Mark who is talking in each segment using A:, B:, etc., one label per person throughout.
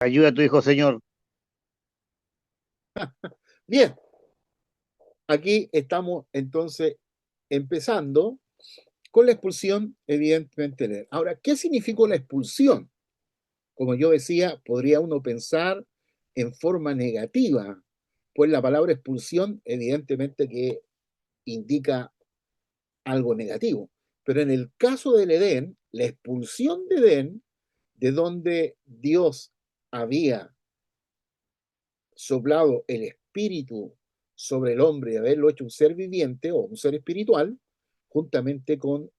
A: Ayuda a tu hijo, Señor.
B: Bien, aquí estamos entonces empezando con la expulsión, evidentemente. Ahora, ¿qué significó la expulsión? Como yo decía, podría uno pensar en forma negativa, pues la palabra expulsión evidentemente que indica algo negativo. Pero en el caso del Edén, la expulsión de Edén, de donde Dios había soplado el espíritu sobre el hombre y haberlo hecho un ser viviente o un ser espiritual, juntamente con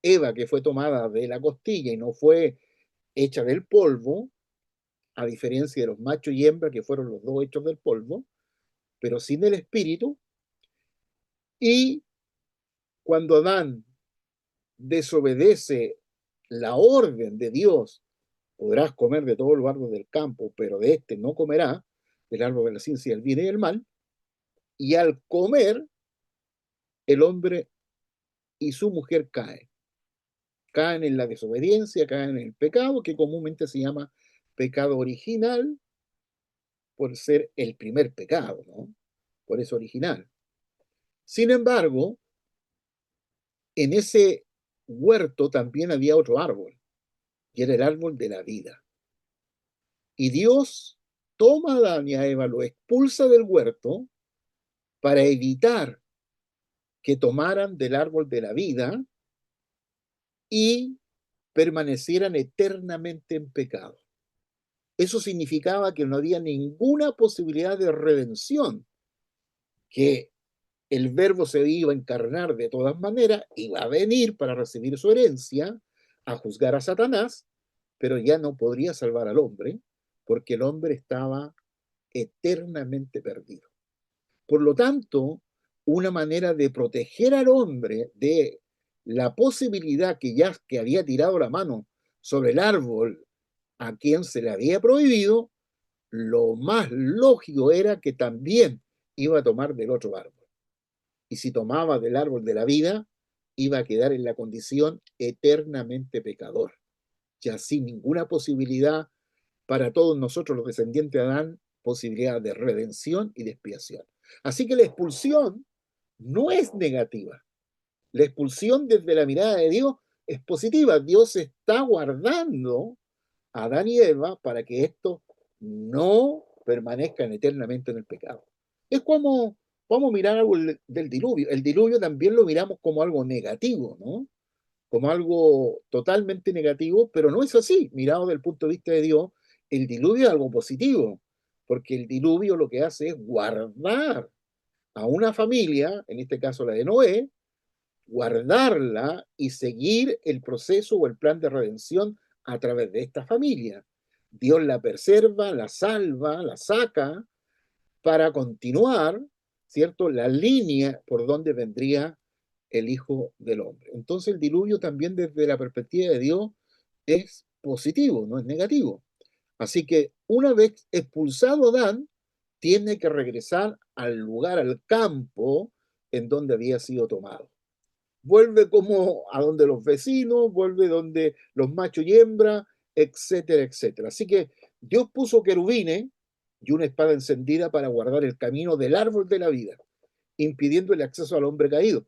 B: Eva, que fue tomada de la costilla y no fue hecha del polvo, a diferencia de los machos y hembra, que fueron los dos hechos del polvo, pero sin el espíritu. Y cuando Adán desobedece la orden de Dios, podrás comer de todos los árboles del campo, pero de este no comerás, del árbol de la ciencia del bien y del mal, y al comer, el hombre y su mujer caen en la desobediencia, caen en el pecado, que comúnmente se llama pecado original, por ser el primer pecado, ¿no? Por eso original. Sin embargo, en ese huerto también había otro árbol, y era el árbol de la vida. Y Dios toma a Adán y a Eva, lo expulsa del huerto para evitar que tomaran del árbol de la vida y permanecieran eternamente en pecado. Eso significaba que no había ninguna posibilidad de redención, que el verbo se iba a encarnar de todas maneras, iba a venir para recibir su herencia, a juzgar a Satanás, pero ya no podría salvar al hombre, porque el hombre estaba eternamente perdido. Por lo tanto, una manera de proteger al hombre de la posibilidad que ya que había tirado la mano sobre el árbol a quien se le había prohibido, lo más lógico era que también iba a tomar del otro árbol. Y si tomaba del árbol de la vida, iba a quedar en la condición eternamente pecador, ya sin ninguna posibilidad para todos nosotros los descendientes de Adán, posibilidad de redención y de expiación. Así que la expulsión no es negativa. La expulsión desde la mirada de Dios es positiva. Dios está guardando a Adán y Eva para que estos no permanezcan eternamente en el pecado. Es como, vamos a mirar algo del diluvio. El diluvio también lo miramos como algo negativo, ¿no? Como algo totalmente negativo, pero no es así. Mirado desde el punto de vista de Dios, el diluvio es algo positivo, porque el diluvio lo que hace es guardar a una familia, en este caso la de Noé, guardarla y seguir el proceso o el plan de redención a través de esta familia. Dios la preserva, la salva, la saca para continuar, ¿cierto? La línea por donde vendría el Hijo del Hombre. Entonces el diluvio también desde la perspectiva de Dios es positivo, no es negativo. Así que una vez expulsado Adán, tiene que regresar al lugar, al campo en donde había sido tomado. Vuelve como a donde los vecinos, vuelve donde los machos y hembras, etcétera, etcétera. Así que Dios puso querubines y una espada encendida para guardar el camino del árbol de la vida, impidiendo el acceso al hombre caído.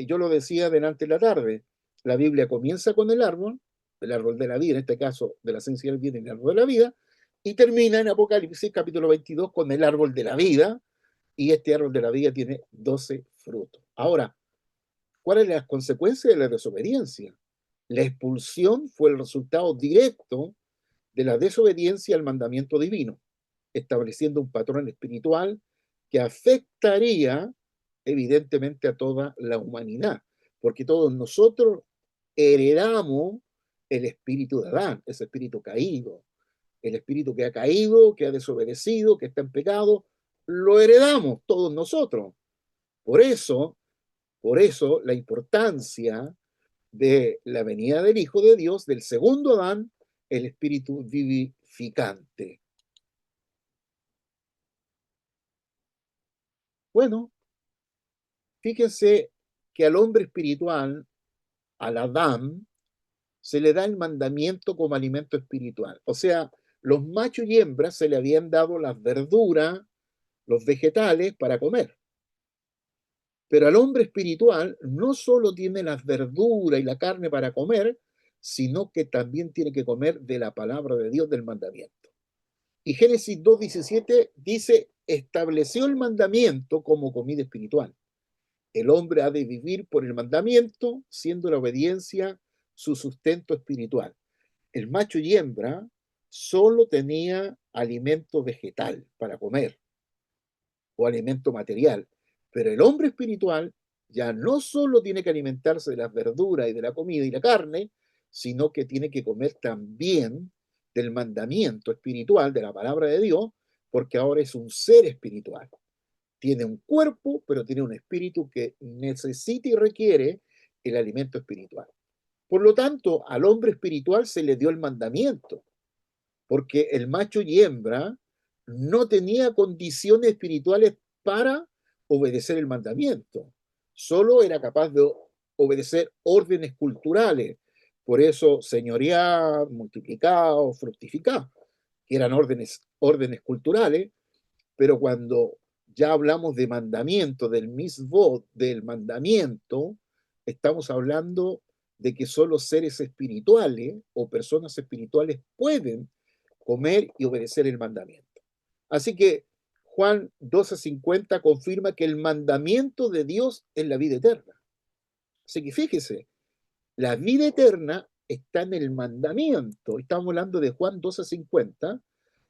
B: Yo lo decía delante de la tarde, la Biblia comienza con el árbol de la vida, en este caso de la ciencia del bien, el árbol de la vida, y termina en Apocalipsis capítulo 22 con el árbol de la vida, y este árbol de la vida tiene 12 frutos. Ahora, ¿cuáles son las consecuencias de la desobediencia? La expulsión fue el resultado directo de la desobediencia al mandamiento divino, estableciendo un patrón espiritual que afectaría evidentemente a toda la humanidad, porque todos nosotros heredamos el espíritu de Adán, ese espíritu caído, el espíritu que ha caído, que ha desobedecido, que está en pecado, lo heredamos todos nosotros. Por eso, por eso la importancia de la venida del Hijo de Dios, del segundo Adán, el espíritu vivificante. Bueno, fíjense que al hombre espiritual, al Adán, se le da el mandamiento como alimento espiritual. O sea, los machos y hembras se le habían dado las verduras, los vegetales para comer. Pero al hombre espiritual no solo tiene las verduras y la carne para comer, sino que también tiene que comer de la palabra de Dios, del mandamiento. Y Génesis 2:17 dice, estableció el mandamiento como comida espiritual. El hombre ha de vivir por el mandamiento, siendo la obediencia su sustento espiritual. El macho y hembra solo tenía alimento vegetal para comer o alimento material, pero el hombre espiritual ya no solo tiene que alimentarse de las verduras y de la comida y la carne, sino que tiene que comer también del mandamiento espiritual, de la palabra de Dios, porque ahora es un ser espiritual. Tiene un cuerpo, pero tiene un espíritu que necesita y requiere el alimento espiritual. Por lo tanto, al hombre espiritual se le dio el mandamiento, porque el macho y hembra no tenía condiciones espirituales para obedecer el mandamiento. Solo era capaz de obedecer órdenes culturales. Por eso, señorear, multiplicar, fructificar, que eran órdenes culturales, pero cuando ya hablamos de mandamiento, del misvot, del mandamiento, estamos hablando de que solo seres espirituales o personas espirituales pueden comer y obedecer el mandamiento. Así que Juan 12:50 confirma que el mandamiento de Dios es la vida eterna. Así que fíjese, la vida eterna está en el mandamiento. Estamos hablando de Juan 12:50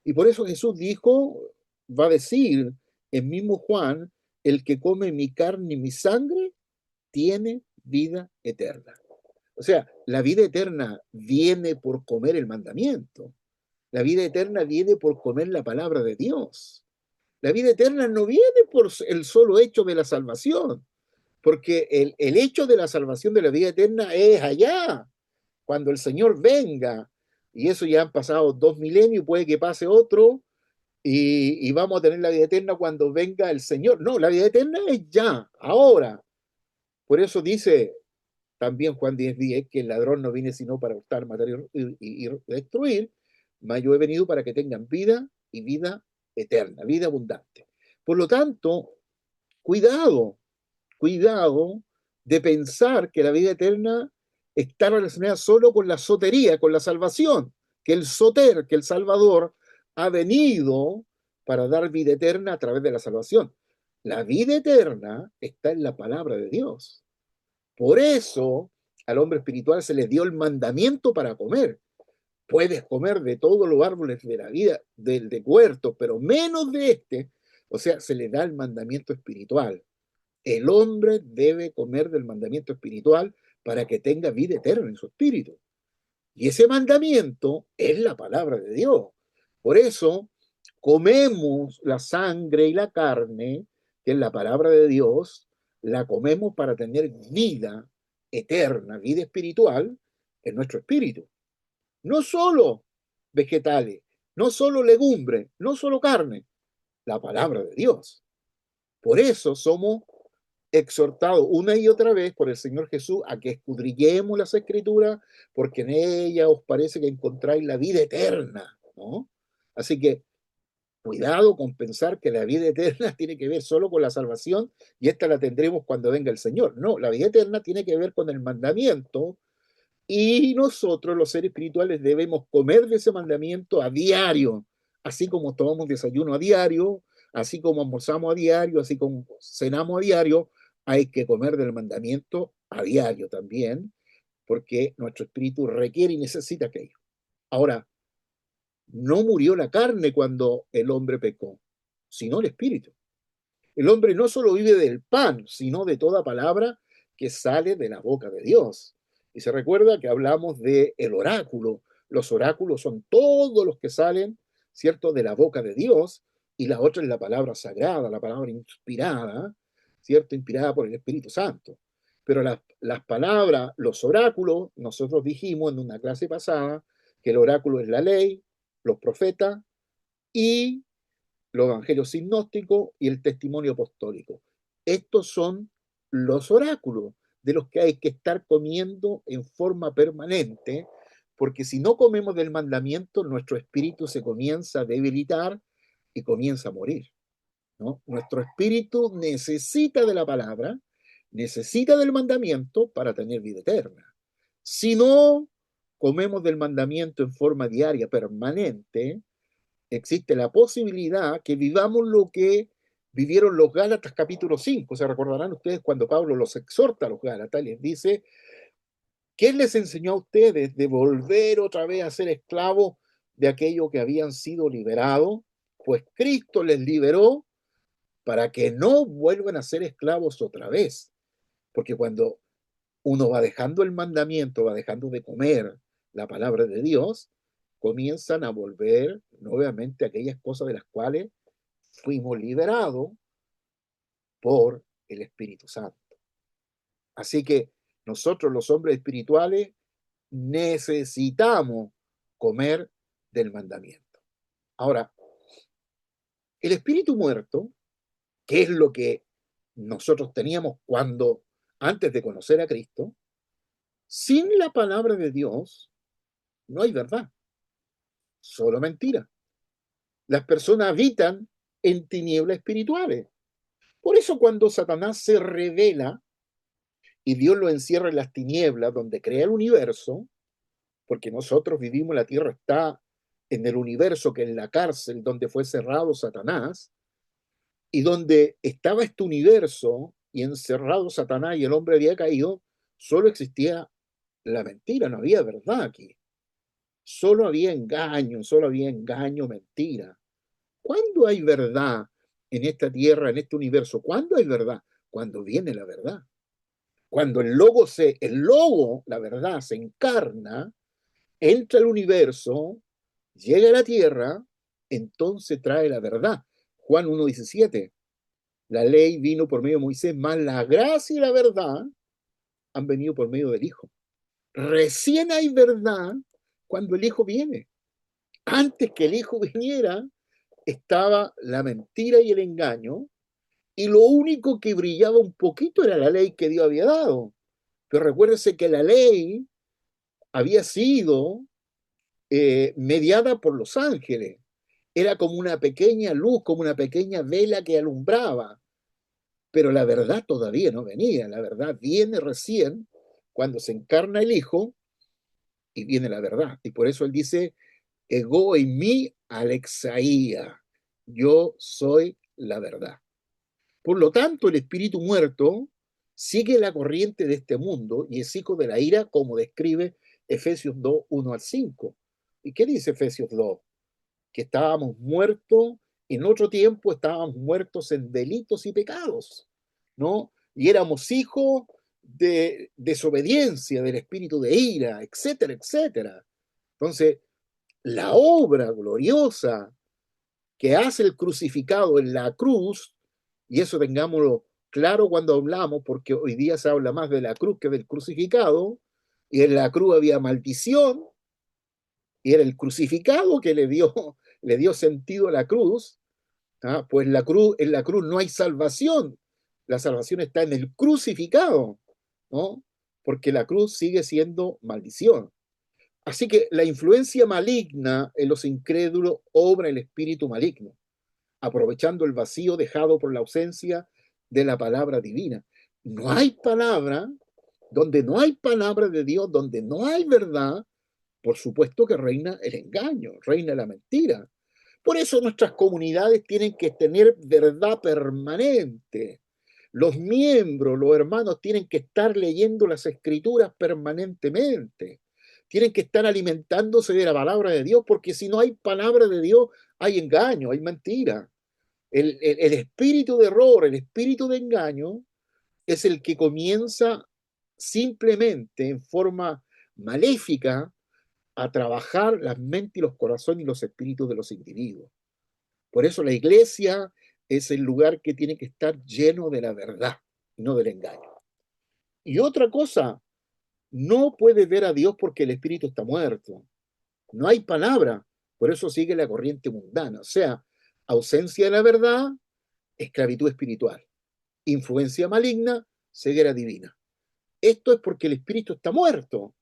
B: y por eso Jesús dijo, va a decir el mismo Juan, el que come mi carne y mi sangre tiene vida eterna. O sea, la vida eterna viene por comer el mandamiento. La vida eterna viene por comer la palabra de Dios. La vida eterna no viene por el solo hecho de la salvación, porque el hecho de la salvación de la vida eterna es allá, cuando el Señor venga. Y eso ya han pasado 2 milenios, puede que pase otro, y vamos a tener la vida eterna cuando venga el Señor. No, la vida eterna es ya, ahora. Por eso dice también Juan 10:10 que el ladrón no viene sino para hurtar, matar y destruir, mas yo he venido para que tengan vida y vida eterna, vida abundante. Por lo tanto, cuidado, cuidado de pensar que la vida eterna está relacionada solo con la sotería, con la salvación, que el soter, que el Salvador, ha venido para dar vida eterna a través de la salvación. La vida eterna está en la palabra de Dios. Por eso al hombre espiritual se le dio el mandamiento para comer. Puedes comer de todos los árboles de la vida, del de huerto, pero menos de este. O sea, se le da el mandamiento espiritual. El hombre debe comer del mandamiento espiritual para que tenga vida eterna en su espíritu. Y ese mandamiento es la palabra de Dios. Por eso comemos la sangre y la carne, que es la palabra de Dios, la comemos para tener vida eterna, vida espiritual en nuestro espíritu. No solo vegetales, no solo legumbres, no solo carne, la palabra de Dios. Por eso somos exhortados una y otra vez por el Señor Jesús a que escudriñemos las Escrituras, porque en ellas os parece que encontráis la vida eterna, ¿no? Así que cuidado con pensar que la vida eterna tiene que ver solo con la salvación y esta la tendremos cuando venga el Señor. No, la vida eterna tiene que ver con el mandamiento y nosotros, los seres espirituales, debemos comer de ese mandamiento a diario, así como tomamos desayuno a diario, así como almorzamos a diario, así como cenamos a diario, hay que comer del mandamiento a diario también, porque nuestro espíritu requiere y necesita aquello. Ahora, no murió la carne cuando el hombre pecó, sino el espíritu. El hombre no solo vive del pan, sino de toda palabra que sale de la boca de Dios. Y se recuerda que hablamos de el oráculo. Los oráculos son todos los que salen, ¿cierto?, de la boca de Dios, y la otra es la palabra sagrada, la palabra inspirada, ¿cierto?, inspirada por el Espíritu Santo. Pero las palabras, los oráculos, nosotros dijimos en una clase pasada que el oráculo es la ley, los profetas y los evangelios sinópticos y el testimonio apostólico. Estos son los oráculos de los que hay que estar comiendo en forma permanente, porque si no comemos del mandamiento, nuestro espíritu se comienza a debilitar y comienza a morir, ¿no? Nuestro espíritu necesita de la palabra, necesita del mandamiento para tener vida eterna. Si no comemos del mandamiento en forma diaria, permanente, existe la posibilidad que vivamos lo que vivieron los Gálatas capítulo 5. Se recordarán ustedes cuando Pablo los exhorta a los Gálatas y les dice: ¿quién les enseñó a ustedes de volver otra vez a ser esclavos de aquello que habían sido liberados? Pues Cristo les liberó para que no vuelvan a ser esclavos otra vez. Porque cuando uno va dejando el mandamiento, va dejando de comer la palabra de Dios, comienzan a volver nuevamente aquellas cosas de las cuales fuimos liberados por el Espíritu Santo. Así que nosotros los hombres espirituales necesitamos comer del mandamiento. Ahora, el espíritu muerto, que es lo que nosotros teníamos antes de conocer a Cristo, sin la palabra de Dios no hay verdad, solo mentira. Las personas habitan en tinieblas espirituales. Por eso cuando Satanás se revela y Dios lo encierra en las tinieblas donde crea el universo, porque nosotros vivimos, la tierra está en el universo, que es la cárcel donde fue cerrado Satanás, y donde estaba este universo y encerrado Satanás y el hombre había caído, solo existía la mentira, no había verdad aquí. Solo había engaño, mentira. ¿Cuándo hay verdad en esta tierra, en este universo? ¿Cuándo hay verdad? Cuando viene la verdad. Cuando el logo, la verdad, se encarna, entra al universo, llega a la tierra, entonces trae la verdad. Juan 1:17, la ley vino por medio de Moisés, más la gracia y la verdad han venido por medio del Hijo. Recién hay verdad cuando el Hijo viene. Antes que el Hijo viniera, estaba la mentira y el engaño, y lo único que brillaba un poquito era la ley que Dios había dado. Pero recuérdense que la ley había sido mediada por los ángeles. Era como una pequeña luz, como una pequeña vela que alumbraba. Pero la verdad todavía no venía. La verdad viene recién cuando se encarna el Hijo y viene la verdad. Y por eso él dice: ego en mí alexaía. Yo soy la verdad. Por lo tanto, el espíritu muerto sigue la corriente de este mundo y es hijo de la ira, como describe Efesios 2, 1 al 5. ¿Y qué dice Efesios 2? Que estábamos muertos, en otro tiempo estábamos muertos en delitos y pecados, ¿no? Y éramos hijos de desobediencia, del espíritu de ira, etcétera, etcétera. Entonces, la obra gloriosa que hace el crucificado en la cruz, y eso tengámoslo claro cuando hablamos, porque hoy día se habla más de la cruz que del crucificado, y en la cruz había maldición, y era el crucificado que le dio sentido a la cruz. Pues en la cruz no hay salvación, la salvación está en el crucificado, ¿no? Porque la cruz sigue siendo maldición. Así que la influencia maligna en los incrédulos obra el espíritu maligno, aprovechando el vacío dejado por la ausencia de la palabra divina. No hay palabra, donde no hay palabra de Dios, donde no hay verdad, por supuesto que reina el engaño, reina la mentira. Por eso nuestras comunidades tienen que tener verdad permanente. Los miembros, los hermanos, tienen que estar leyendo las escrituras permanentemente. Tienen que estar alimentándose de la palabra de Dios, porque si no hay palabra de Dios, hay engaño, hay mentira. El espíritu de error, el espíritu de engaño, es el que comienza simplemente en forma maléfica a trabajar las mentes y los corazones y los espíritus de los individuos. Por eso la iglesia es el lugar que tiene que estar lleno de la verdad, no del engaño. Y otra cosa, no puede ver a Dios porque el espíritu está muerto. No hay palabra, por eso sigue la corriente mundana. O sea, ausencia de la verdad, esclavitud espiritual. Influencia maligna, ceguera divina. Esto es porque el espíritu está muerto.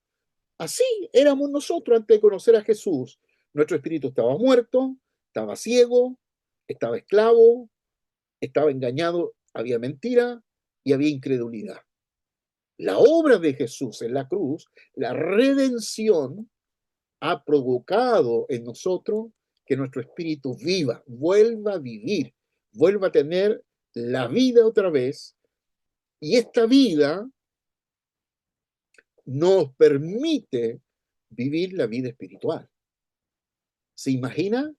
B: Así éramos nosotros antes de conocer a Jesús. Nuestro espíritu estaba muerto, estaba ciego, estaba esclavo, estaba engañado, había mentira y había incredulidad. La obra de Jesús en la cruz, la redención, ha provocado en nosotros que nuestro espíritu viva, vuelva a vivir, vuelva a tener la vida otra vez. Y esta vida nos permite vivir la vida espiritual. ¿Se imagina?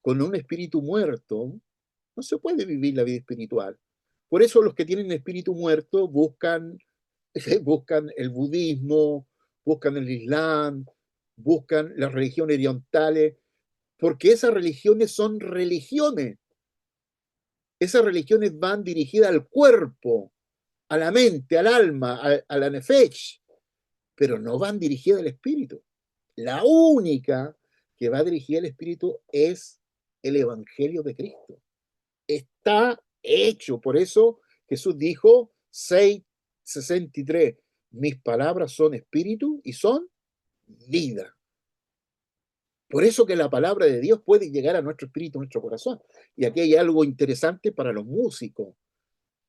B: Con un espíritu muerto no se puede vivir la vida espiritual. Por eso los que tienen espíritu muerto buscan, buscan el budismo, buscan el islam, buscan las religiones orientales, porque esas religiones son religiones. Esas religiones van dirigidas al cuerpo, a la mente, al alma, a la nefesh, pero no van dirigidas al espíritu. La única que va dirigida al espíritu es el Evangelio de Cristo. Está hecho. Por eso Jesús dijo 6:63, mis palabras son espíritu y son vida. Por eso que la palabra de Dios puede llegar a nuestro espíritu, a nuestro corazón. Y aquí hay algo interesante para los músicos.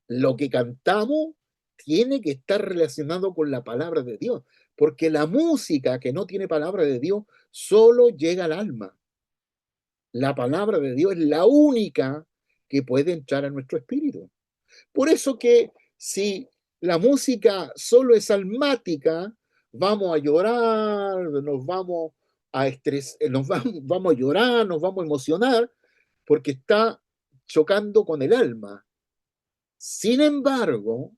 B: Lo que cantamos tiene que estar relacionado con la palabra de Dios, porque la música que no tiene palabra de Dios solo llega al alma. La palabra de Dios es la única que puede entrar a nuestro espíritu. Por eso que si la música solo es almática, vamos a llorar, nos vamos a vamos a llorar, nos vamos a emocionar, porque está chocando con el alma. Sin embargo,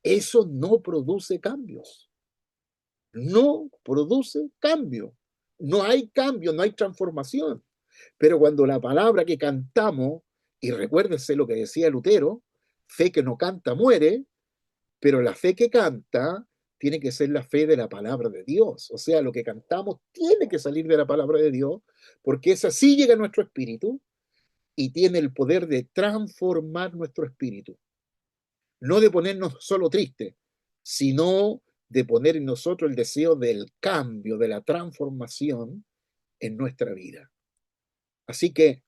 B: eso no produce cambios. No produce cambio. No hay cambio, no hay transformación. Pero cuando la palabra que cantamos, y recuérdense lo que decía Lutero, fe que no canta muere, pero la fe que canta tiene que ser la fe de la palabra de Dios. O sea, lo que cantamos tiene que salir de la palabra de Dios, porque esa sí llega a nuestro espíritu y tiene el poder de transformar nuestro espíritu. No de ponernos solo tristes, sino de poner en nosotros el deseo del cambio, de la transformación en nuestra vida. Así que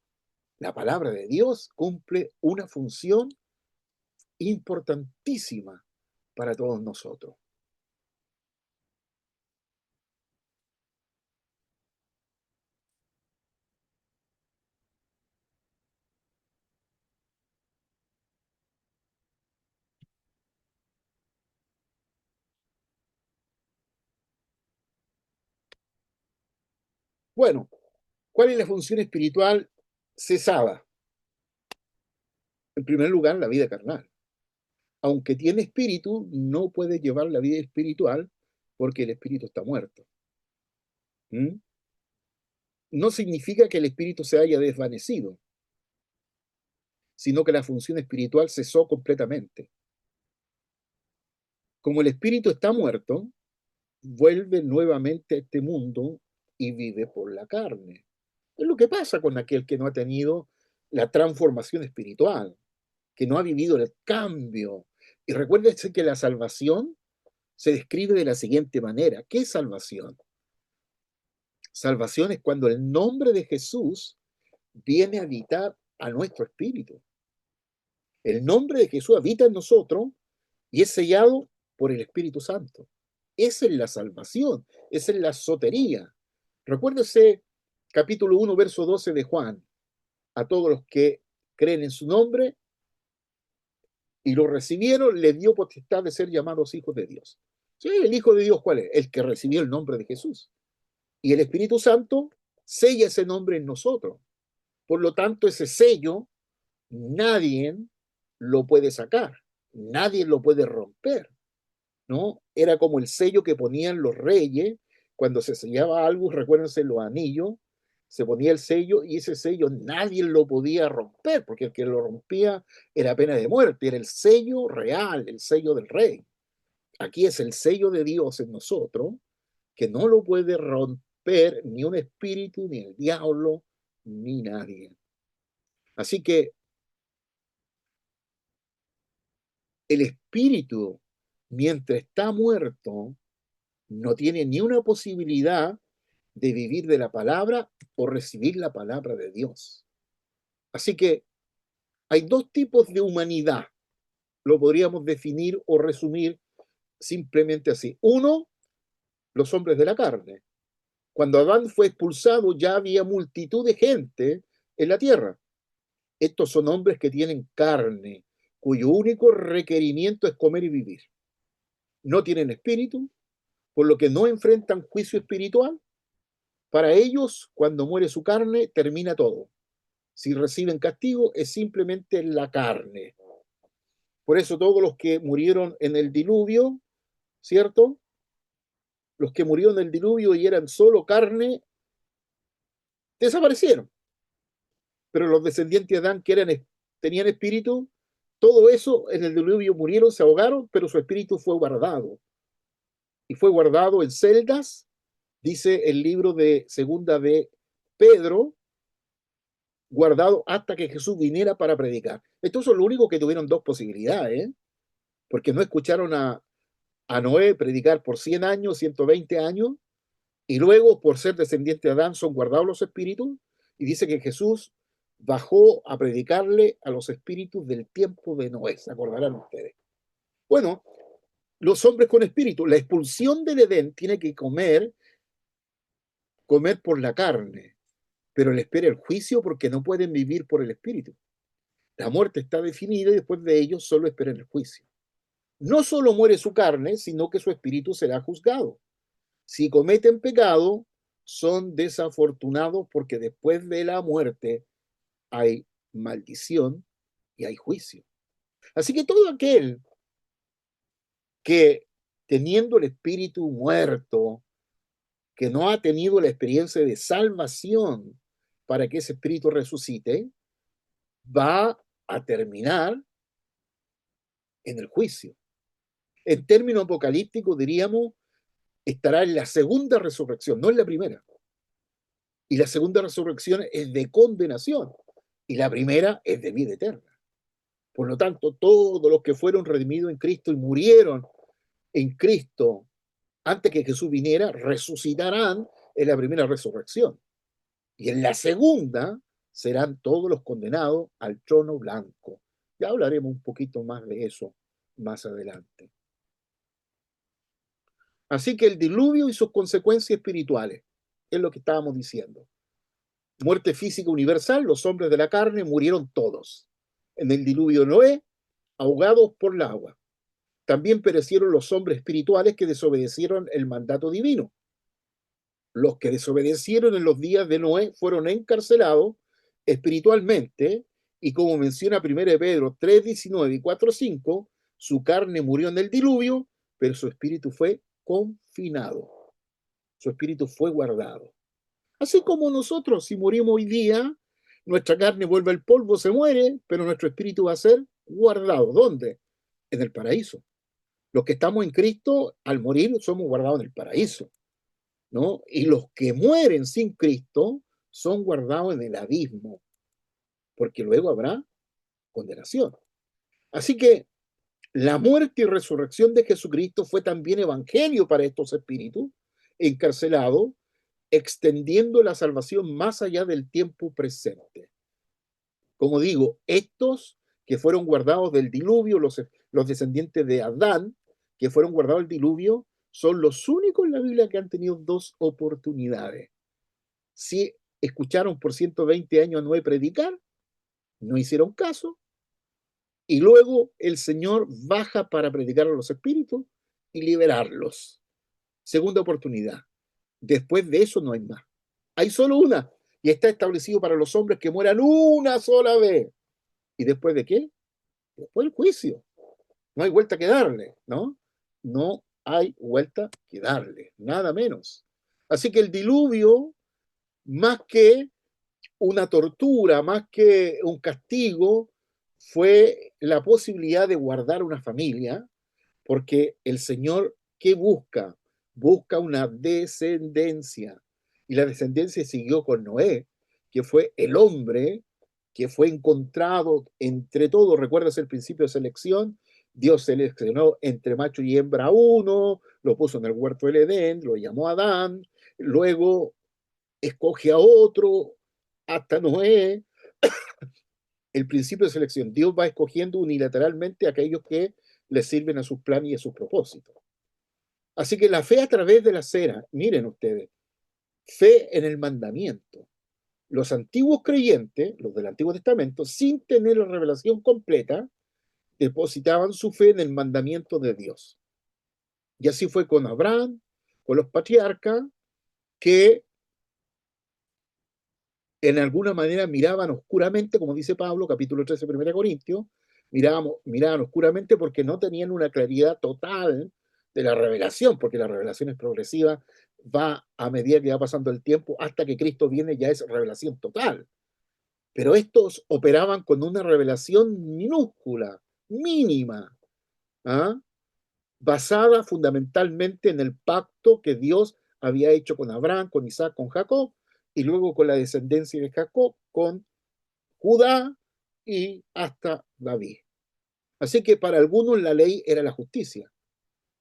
B: la palabra de Dios cumple una función importantísima para todos nosotros. Bueno, ¿cuál es la función espiritual cesada? En primer lugar, la vida carnal. Aunque tiene espíritu, no puede llevar la vida espiritual porque el espíritu está muerto. ¿Mm? No significa que el espíritu se haya desvanecido, sino que la función espiritual cesó completamente. Como el espíritu está muerto, vuelve nuevamente a este mundo y vive por la carne. Es lo que pasa con aquel que no ha tenido la transformación espiritual, que no ha vivido el cambio. Y recuérdense que la salvación se describe de la siguiente manera. ¿Qué es salvación? Salvación es cuando el nombre de Jesús viene a habitar a nuestro espíritu. El nombre de Jesús habita en nosotros y es sellado por el Espíritu Santo. Esa es la salvación, esa es la sotería. Recuérdese capítulo 1, verso 12 de Juan. A todos los que creen en su nombre y lo recibieron, les dio potestad de ser llamados hijos de Dios. ¿Sí? ¿El Hijo de Dios cuál es? El que recibió el nombre de Jesús. Y el Espíritu Santo sella ese nombre en nosotros. Por lo tanto, ese sello nadie lo puede sacar, nadie lo puede romper, ¿no? Era como el sello que ponían los reyes cuando se sellaba algo, recuérdense los anillos, se ponía el sello y ese sello nadie lo podía romper, porque el que lo rompía era pena de muerte, era el sello real, el sello del rey. Aquí es el sello de Dios en nosotros, que no lo puede romper ni un espíritu, ni el diablo, ni nadie. Así que el espíritu, mientras está muerto, no tiene ni una posibilidad de vivir de la palabra o recibir la palabra de Dios. Así que hay dos tipos de humanidad, lo podríamos definir o resumir simplemente así. Uno, los hombres de la carne. Cuando Adán fue expulsado ya había multitud de gente en la tierra. Estos son hombres que tienen carne, cuyo único requerimiento es comer y vivir. No tienen espíritu, por lo que no enfrentan juicio espiritual. Para ellos, cuando muere su carne, termina todo. Si reciben castigo, es simplemente la carne. Por eso todos los que murieron en el diluvio, ¿cierto? Los que murieron en el diluvio y eran solo carne, desaparecieron. Pero los descendientes de Adán que tenían espíritu, todo eso en el diluvio murieron, se ahogaron, pero su espíritu fue guardado. Y fue guardado en celdas, dice el libro de Segunda de Pedro, guardado hasta que Jesús viniera para predicar. Estos son los únicos que tuvieron dos posibilidades, ¿eh? Porque no escucharon a Noé predicar por 100 años, 120 años, y luego por ser descendiente de Adán son guardados los espíritus, y dice que Jesús bajó a predicarle a los espíritus del tiempo de Noé, ¿se acordarán ustedes? Bueno, los hombres con espíritu, la expulsión del Edén tiene que comer por la carne, pero le espera el juicio porque no pueden vivir por el espíritu. La muerte está definida y después de ello solo esperan el juicio. No solo muere su carne, sino que su espíritu será juzgado. Si cometen pecado, son desafortunados porque después de la muerte hay maldición y hay juicio. Así que todo aquel que teniendo el espíritu muerto, que no ha tenido la experiencia de salvación para que ese espíritu resucite, va a terminar en el juicio. En términos apocalípticos diríamos, estará en la segunda resurrección, no en la primera. Y la segunda resurrección es de condenación y la primera es de vida eterna. Por lo tanto, todos los que fueron redimidos en Cristo y murieron en Cristo antes que Jesús viniera, resucitarán en la primera resurrección. Y en la segunda serán todos los condenados al trono blanco. Ya hablaremos un poquito más de eso más adelante. Así que el diluvio y sus consecuencias espirituales es lo que estábamos diciendo. Muerte física universal, los hombres de la carne murieron todos. En el diluvio de Noé, ahogados por el agua. También perecieron los hombres espirituales que desobedecieron el mandato divino. Los que desobedecieron en los días de Noé fueron encarcelados espiritualmente y como menciona 1 Pedro 3:19 y 4:5, su carne murió en el diluvio, pero su espíritu fue confinado. Su espíritu fue guardado. Así como nosotros, si morimos hoy día, nuestra carne vuelve al polvo, se muere, pero nuestro espíritu va a ser guardado. ¿Dónde? En el paraíso. Los que estamos en Cristo, al morir, somos guardados en el paraíso, ¿no? Y los que mueren sin Cristo son guardados en el abismo, porque luego habrá condenación. Así que la muerte y resurrección de Jesucristo fue también evangelio para estos espíritus encarcelados, extendiendo la salvación más allá del tiempo presente. Como digo, estos que fueron guardados del diluvio, los descendientes de Adán, que fueron guardados del diluvio, son los únicos en la Biblia que han tenido dos oportunidades. Si escucharon por 120 años a Noé predicar, no hicieron caso, y luego el Señor baja para predicar a los espíritus y liberarlos. Segunda oportunidad. Después de eso no hay más. Hay solo una, y está establecido para los hombres que mueran una sola vez. ¿Y después de qué? Después del juicio. No hay vuelta que darle, ¿no? No hay vuelta que darle, nada menos. Así que el diluvio, más que una tortura, más que un castigo, fue la posibilidad de guardar una familia, porque el Señor, ¿qué busca? Busca una descendencia. Y la descendencia siguió con Noé, que fue el hombre que fue encontrado entre todos. ¿Recuerdas el principio de selección? Dios seleccionó entre macho y hembra a uno, lo puso en el huerto del Edén, lo llamó Adán, luego escoge a otro, hasta Noé. El principio de selección, Dios va escogiendo unilateralmente a aquellos que le sirven a sus planes y a sus propósitos. Así que la fe a través de la cera, miren ustedes, fe en el mandamiento. Los antiguos creyentes, los del Antiguo Testamento, sin tener la revelación completa, depositaban su fe en el mandamiento de Dios. Y así fue con Abraham, con los patriarcas, que en alguna manera miraban oscuramente, como dice Pablo, capítulo 13, 1 Corintios, miraban oscuramente porque no tenían una claridad total de la revelación, porque la revelación es progresiva, va a medida que va pasando el tiempo, hasta que Cristo viene ya es revelación total. Pero estos operaban con una revelación minúscula, mínima, ¿ah? Basada fundamentalmente en el pacto que Dios había hecho con Abraham, con Isaac, con Jacob, y luego con la descendencia de Jacob, con Judá y hasta David. Así que para algunos la ley era la justicia.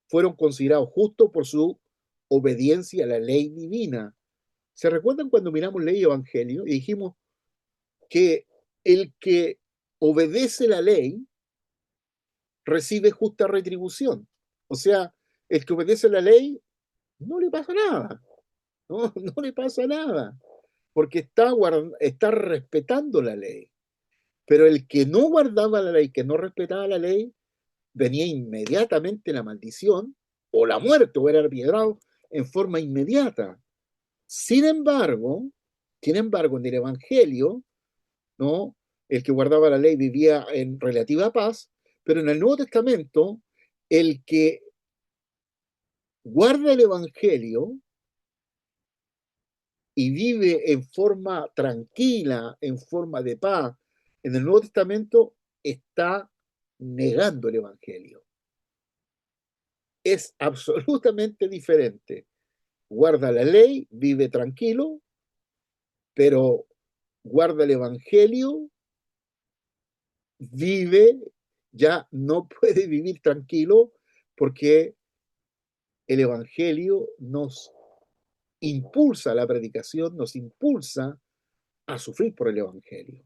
B: Fueron considerados justos por su obediencia a la ley divina. ¿Se recuerdan cuando miramos ley y evangelio y dijimos que el que obedece la ley recibe justa retribución? O sea, el que obedece la ley no le pasa nada, no, no le pasa nada, porque está respetando la ley. Pero el que no guardaba la ley, que no respetaba la ley, venía inmediatamente la maldición o la muerte o era piedrado en forma inmediata. Sin embargo, en el Evangelio, ¿no? El que guardaba la ley vivía en relativa paz, pero en el Nuevo Testamento, el que guarda el Evangelio y vive en forma tranquila, en forma de paz, en el Nuevo Testamento está negando el Evangelio. Es absolutamente diferente. Guarda la ley, vive tranquilo, pero guarda el Evangelio, vive, ya no puede vivir tranquilo porque el Evangelio nos impulsa a la predicación, nos impulsa a sufrir por el Evangelio.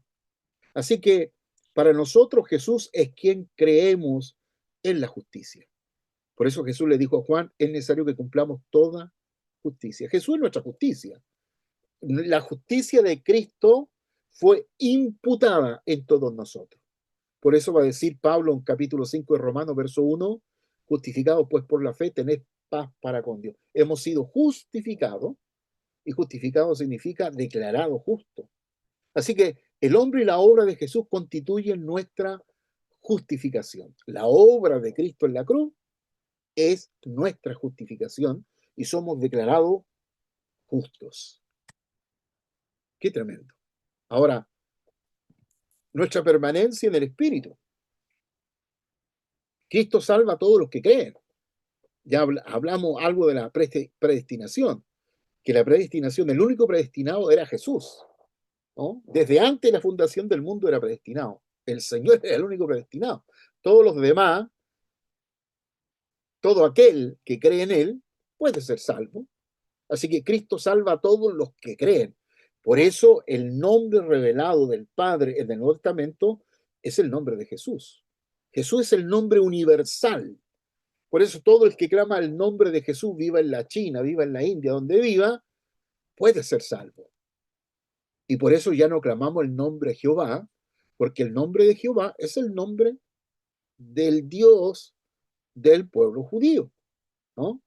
B: Así que para nosotros Jesús es quien creemos en la justicia. Por eso Jesús le dijo a Juan, es necesario que cumplamos toda justicia. Jesús es nuestra justicia. La justicia de Cristo fue imputada en todos nosotros. Por eso va a decir Pablo en capítulo 5 de Romanos, verso 1, justificados pues por la fe, tened paz para con Dios. Hemos sido justificados, y justificado significa declarado justo. Así que el hombre y la obra de Jesús constituyen nuestra justificación. La obra de Cristo en la cruz es nuestra justificación y somos declarados justos. Qué tremendo. Ahora, nuestra permanencia en el Espíritu. Cristo salva a todos los que creen. Ya hablamos algo de la predestinación, que la predestinación, el único predestinado era Jesús, ¿no? Desde antes de la fundación del mundo era predestinado. El Señor era el único predestinado. Todos los demás, todo aquel que cree en Él, puede ser salvo. Así que Cristo salva a todos los que creen. Por eso el nombre revelado del Padre en el Nuevo Testamento es el nombre de Jesús. Jesús es el nombre universal. Por eso todo el que clama el nombre de Jesús, viva en la China, viva en la India, donde viva, puede ser salvo. Y por eso ya no clamamos el nombre de Jehová, porque el nombre de Jehová es el nombre del Dios del pueblo judío, ¿no?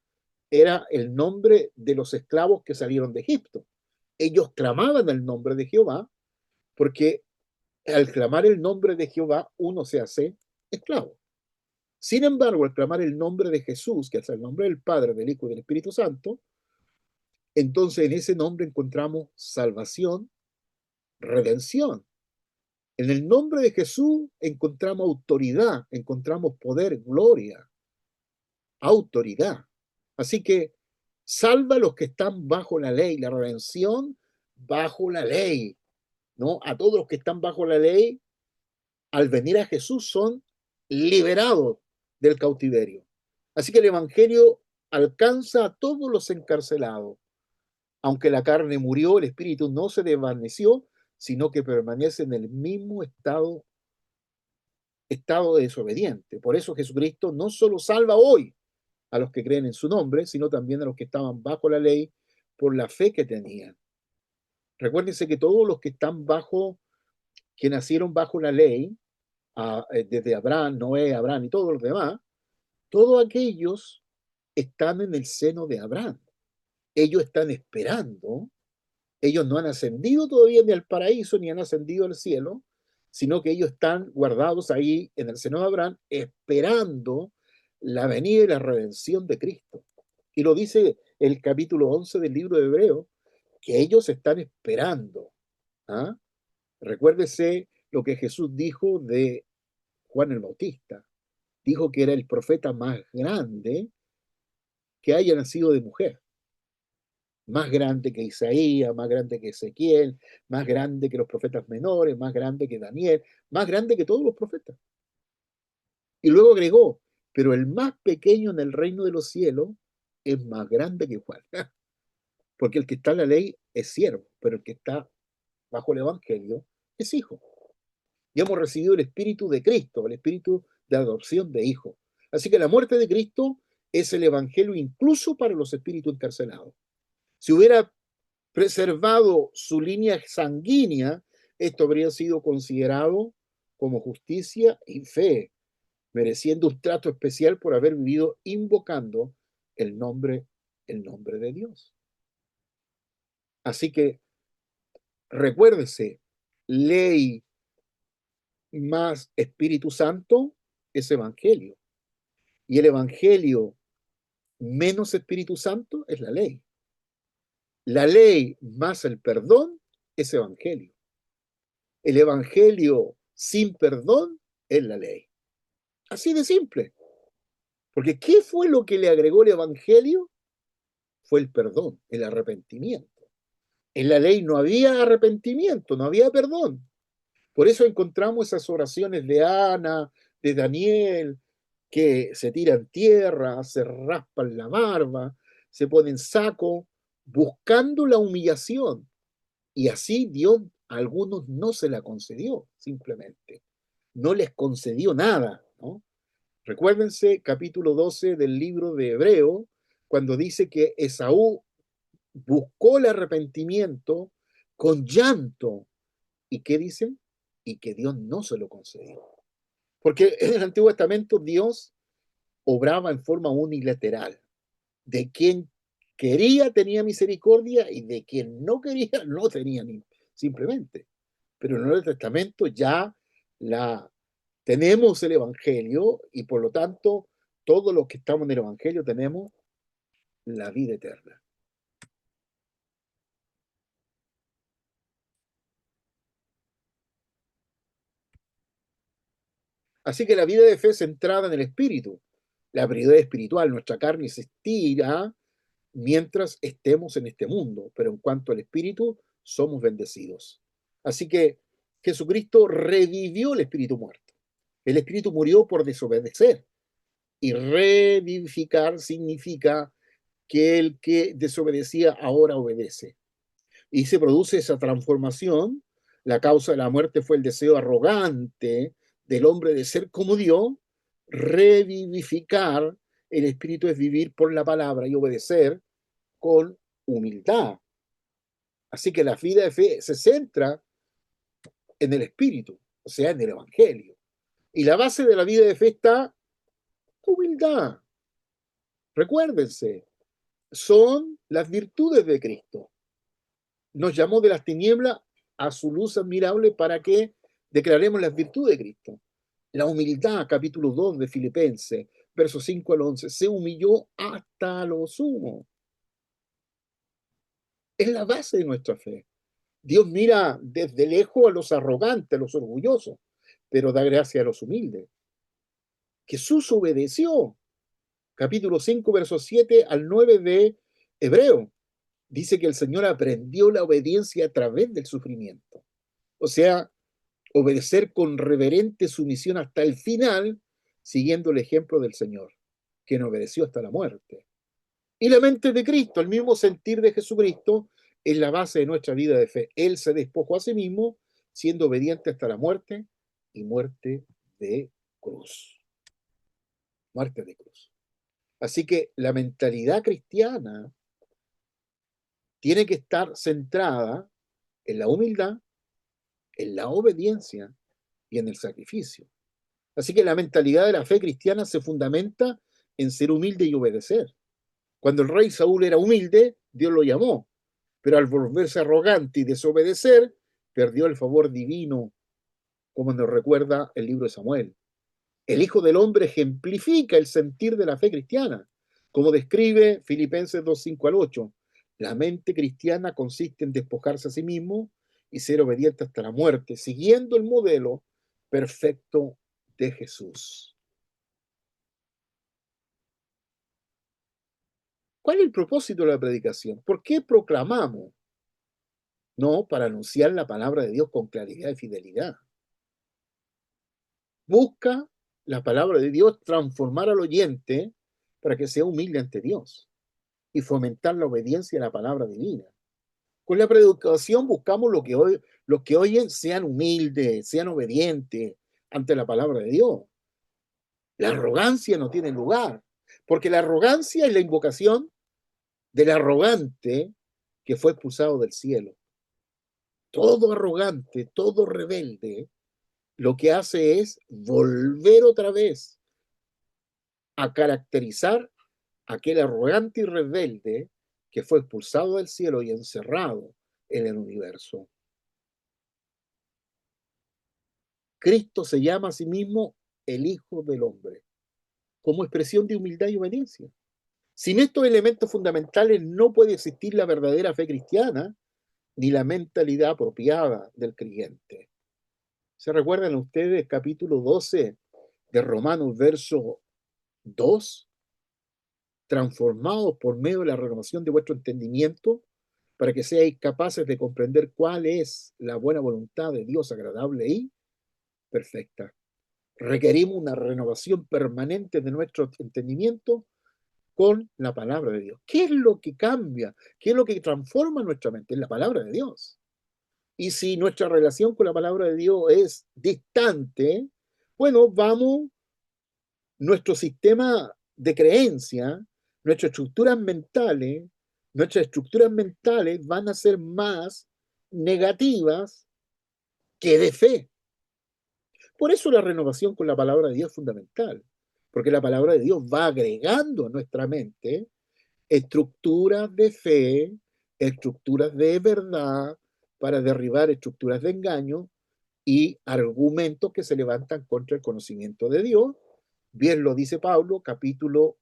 B: Era el nombre de los esclavos que salieron de Egipto. Ellos clamaban el nombre de Jehová porque al clamar el nombre de Jehová uno se hace esclavo. Sin embargo, al clamar el nombre de Jesús, que es el nombre del Padre, del Hijo y del Espíritu Santo, entonces en ese nombre encontramos salvación, redención. En el nombre de Jesús encontramos autoridad, encontramos poder, gloria, autoridad. Así que salva a los que están bajo la ley, la redención bajo la ley, ¿no? A todos los que están bajo la ley, al venir a Jesús son liberados del cautiverio. Así que el Evangelio alcanza a todos los encarcelados. Aunque la carne murió, el espíritu no se desvaneció, sino que permanece en el mismo estado desobediente. Por eso Jesucristo no solo salva hoy a los que creen en su nombre, sino también a los que estaban bajo la ley por la fe que tenían. Recuérdense que todos los que están que nacieron bajo la ley, desde Abraham, Noé, Abraham y todos los demás, todos aquellos están en el seno de Abraham. Ellos están esperando, ellos no han ascendido todavía ni al paraíso, ni han ascendido al cielo, sino que ellos están guardados ahí en el seno de Abraham, esperando la venida y la redención de Cristo. Y lo dice el capítulo 11 del libro de Hebreo, que ellos están esperando. ¿Ah? Recuérdese lo que Jesús dijo de Juan el Bautista. Dijo que era el profeta más grande que haya nacido de mujer. Más grande que Isaías, más grande que Ezequiel, más grande que los profetas menores, más grande que Daniel, más grande que todos los profetas. Y luego agregó, pero el más pequeño en el reino de los cielos es más grande que Juan. Porque el que está en la ley es siervo, pero el que está bajo el Evangelio es hijo. Y hemos recibido el Espíritu de Cristo, el Espíritu de adopción de hijo. Así que la muerte de Cristo es el Evangelio incluso para los espíritus encarcelados. Si hubiera preservado su línea sanguínea, esto habría sido considerado como justicia y fe, mereciendo un trato especial por haber vivido invocando el nombre de Dios. Así que recuérdese, ley más Espíritu Santo es Evangelio. Y el Evangelio menos Espíritu Santo es la ley. La ley más el perdón es Evangelio. El Evangelio sin perdón es la ley. Así de simple. Porque ¿qué fue lo que le agregó el Evangelio? Fue el perdón, el arrepentimiento. En la ley no había arrepentimiento, no había perdón. Por eso encontramos esas oraciones de Ana, de Daniel, que se tiran tierra, se raspan la barba, se ponen saco, buscando la humillación. Y así Dios a algunos no se la concedió, simplemente. No les concedió nada, ¿no? Recuérdense capítulo 12 del libro de Hebreo, cuando dice que Esaú buscó el arrepentimiento con llanto. ¿Y qué dicen? Y que Dios no se lo concedió. Porque en el Antiguo Testamento Dios obraba en forma unilateral. De quien quería tenía misericordia y de quien no quería no tenía ni, simplemente. Pero en el Nuevo Testamento ya tenemos el Evangelio y por lo tanto todos los que estamos en el Evangelio tenemos la vida eterna. Así que la vida de fe es centrada en el espíritu. La prioridad espiritual, nuestra carne se estira mientras estemos en este mundo, pero en cuanto al espíritu, somos bendecidos. Así que Jesucristo revivió el espíritu muerto. El espíritu murió por desobedecer y revivificar significa que el que desobedecía ahora obedece. Y se produce esa transformación. La causa de la muerte fue el deseo arrogante del hombre de ser como Dios. Revivificar el espíritu es vivir por la palabra y obedecer con humildad. Así que la vida de fe se centra en el espíritu, o sea, en el evangelio. Y la base de la vida de fe está humildad. Recuérdense, son las virtudes de Cristo. Nos llamó de las tinieblas a su luz admirable para que declaremos las virtudes de Cristo. La humildad, capítulo 2 de Filipenses, versos 5 al 11, se humilló hasta lo sumo. Es la base de nuestra fe. Dios mira desde lejos a los arrogantes, a los orgullosos, pero da gracia a los humildes. Jesús obedeció. Capítulo 5, versos 7 al 9 de Hebreo. Dice que el Señor aprendió la obediencia a través del sufrimiento. O sea, obedecer con reverente sumisión hasta el final siguiendo el ejemplo del Señor, quien obedeció hasta la muerte. Y la mente de Cristo, el mismo sentir de Jesucristo, es la base de nuestra vida de fe. Él se despojó a sí mismo, siendo obediente hasta la muerte y muerte de cruz. Muerte de cruz. Así que la mentalidad cristiana tiene que estar centrada en la humildad, en la obediencia y en el sacrificio. Así que la mentalidad de la fe cristiana se fundamenta en ser humilde y obedecer. Cuando el rey Saúl era humilde, Dios lo llamó, pero al volverse arrogante y desobedecer, perdió el favor divino, como nos recuerda el libro de Samuel. El Hijo del Hombre ejemplifica el sentir de la fe cristiana, como describe Filipenses 2:5 al 8. La mente cristiana consiste en despojarse a sí mismo y ser obediente hasta la muerte, siguiendo el modelo perfecto de Jesús. ¿Cuál es el propósito de la predicación? ¿Por qué proclamamos? No, para anunciar la palabra de Dios con claridad y fidelidad. Busca la palabra de Dios transformar al oyente para que sea humilde ante Dios y fomentar la obediencia a la palabra divina. Con la predicación buscamos los que oyen sean humildes, sean obedientes ante la palabra de Dios. La arrogancia no tiene lugar, porque la arrogancia es la invocación del arrogante que fue expulsado del cielo. Todo arrogante, todo rebelde, lo que hace es volver otra vez a caracterizar a aquel arrogante y rebelde que fue expulsado del cielo y encerrado en el universo. Cristo se llama a sí mismo el Hijo del Hombre, como expresión de humildad y obediencia. Sin estos elementos fundamentales no puede existir la verdadera fe cristiana ni la mentalidad apropiada del creyente. ¿Se recuerdan ustedes capítulo 12 de Romanos, verso 2? Transformados por medio de la renovación de vuestro entendimiento, para que seáis capaces de comprender cuál es la buena voluntad de Dios agradable y perfecta. Requerimos una renovación permanente de nuestro entendimiento con la palabra de Dios. ¿Qué es lo que cambia? ¿Qué es lo que transforma nuestra mente? Es la palabra de Dios. Y si nuestra relación con la palabra de Dios es distante, bueno, nuestro sistema de creencia, nuestras estructuras mentales van a ser más negativas que de fe. Por eso la renovación con la palabra de Dios es fundamental, porque la palabra de Dios va agregando a nuestra mente estructuras de fe, estructuras de verdad, para derribar estructuras de engaño y argumentos que se levantan contra el conocimiento de Dios. Bien lo dice Pablo, capítulo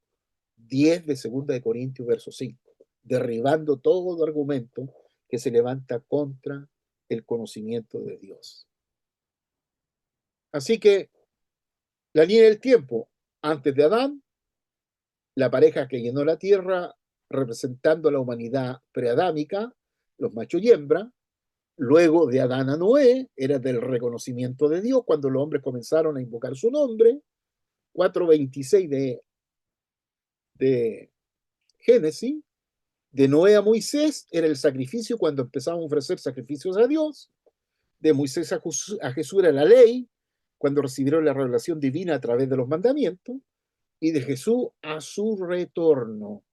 B: 10 de 2 de Corintios, verso 5, derribando todo argumento que se levanta contra el conocimiento de Dios. Así que la línea del tiempo, antes de Adán, la pareja que llenó la tierra representando a la humanidad preadámica, los machos y hembra. Luego de Adán a Noé, era del reconocimiento de Dios, cuando los hombres comenzaron a invocar su nombre. 4:26 de Génesis. De Noé a Moisés era el sacrificio, cuando empezamos a ofrecer sacrificios a Dios. De Moisés a Jesús era la ley, cuando recibieron la revelación divina a través de los mandamientos. Y de Jesús a su retorno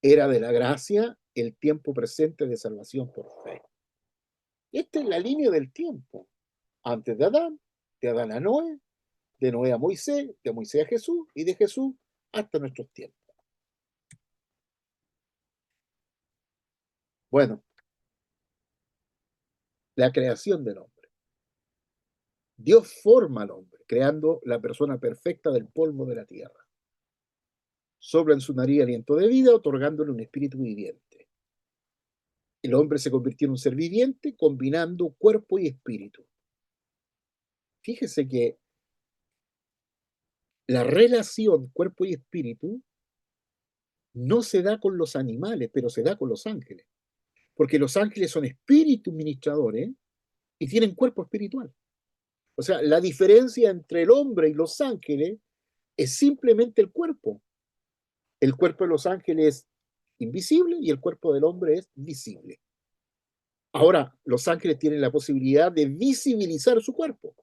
B: era de la gracia el tiempo presente de salvación por fe. Esta es la línea del tiempo. Antes de Adán a Noé, de Noé a Moisés, de Moisés a Jesús y de Jesús hasta nuestros tiempos. Bueno, la creación del hombre. Dios forma al hombre, creando la persona perfecta del polvo de la tierra. Sopla en su nariz aliento de vida, otorgándole un espíritu viviente. El hombre se convirtió en un ser viviente, combinando cuerpo y espíritu. Fíjese que la relación cuerpo y espíritu no se da con los animales, pero se da con los ángeles. Porque los ángeles son espíritus ministradores y tienen cuerpo espiritual. O sea, la diferencia entre el hombre y los ángeles es simplemente el cuerpo. El cuerpo de los ángeles es invisible y el cuerpo del hombre es visible. Ahora, los ángeles tienen la posibilidad de visibilizar su cuerpo.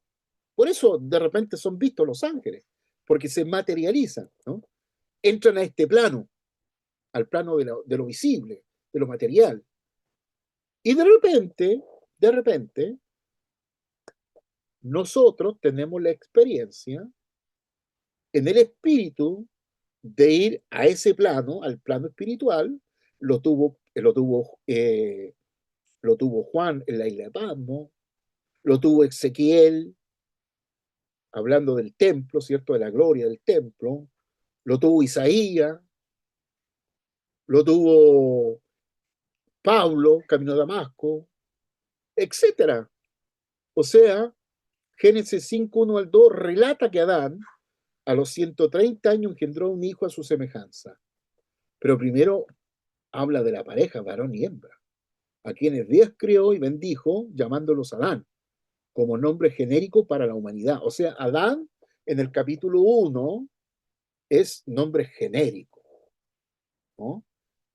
B: Por eso de repente son vistos los ángeles, porque se materializan, ¿no? Entran a este plano, al plano de lo visible, de lo material. Y de repente, nosotros tenemos la experiencia en el espíritu de ir a ese plano, al plano espiritual. Lo tuvo Juan en la isla de Patmos, lo tuvo Ezequiel hablando del templo, ¿cierto? De la gloria del templo, lo tuvo Isaías, lo tuvo Pablo, camino a Damasco, etcétera. O sea, Génesis 5, 1 al 2 relata que Adán a los 130 años engendró un hijo a su semejanza. Pero primero habla de la pareja, varón y hembra, a quienes Dios creó y bendijo, llamándolos Adán, como nombre genérico para la humanidad. O sea, Adán en el capítulo 1 es nombre genérico, ¿no?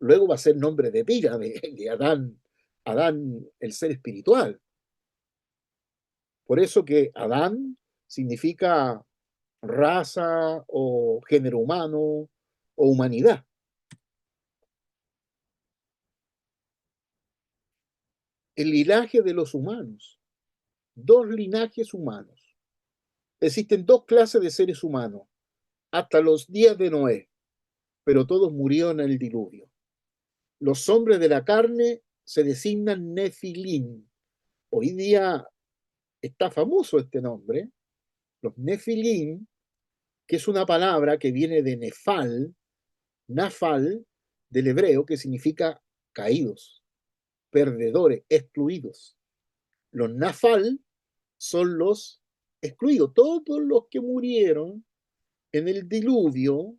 B: Luego va a ser nombre de pila de Adán, Adán, el ser espiritual. Por eso que Adán significa raza o género humano o humanidad. El linaje de los humanos, dos linajes humanos. Existen dos clases de seres humanos hasta los días de Noé, pero todos murieron en el diluvio. Los hombres de la carne se designan Nefilim. Hoy día está famoso este nombre, los Nefilim, que es una palabra que viene de Nefal, Nafal, del hebreo, que significa caídos, perdedores, excluidos. Los Nafal son los excluidos, todos los que murieron en el diluvio